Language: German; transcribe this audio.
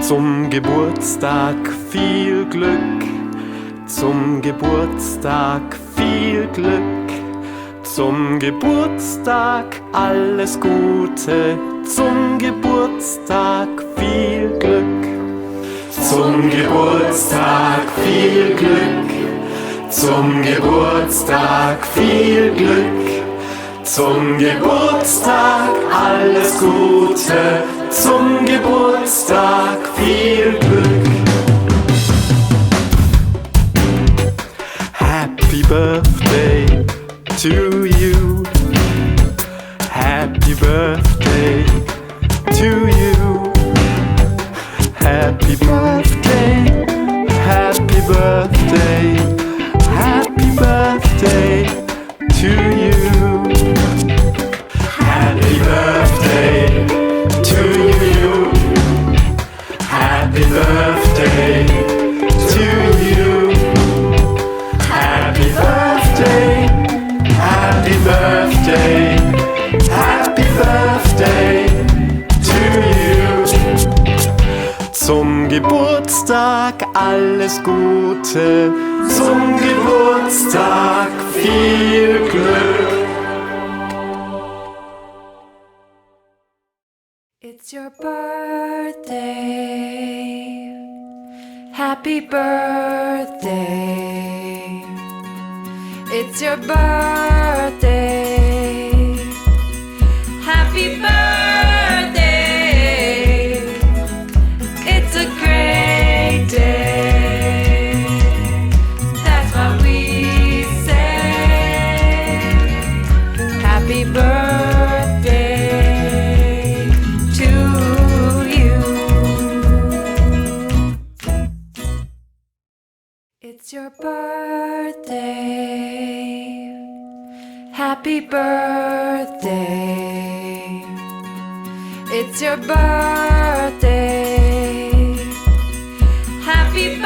Zum Geburtstag viel Glück, zum Geburtstag viel Glück, zum Geburtstag alles Gute, zum Geburtstag viel Glück. Zum Geburtstag viel Glück, zum Geburtstag viel Glück, zum Geburtstag alles Gute, zum Geburtstag viel Glück. Happy birthday to you. Happy birthday to you. Happy birthday, happy birthday, happy birthday to you. Happy birthday to you. Happy birthday to you. Happy birthday, happy birthday, happy birthday to you. Zum Geburtstag alles Gute, zum Geburtstag viel Glück. It's your birthday. Happy birthday. It's your birthday. Happy birthday. It's a great day. That's what we say. Happy birthday to you. It's your birthday. Happy birthday. It's your birthday. Happy birthday.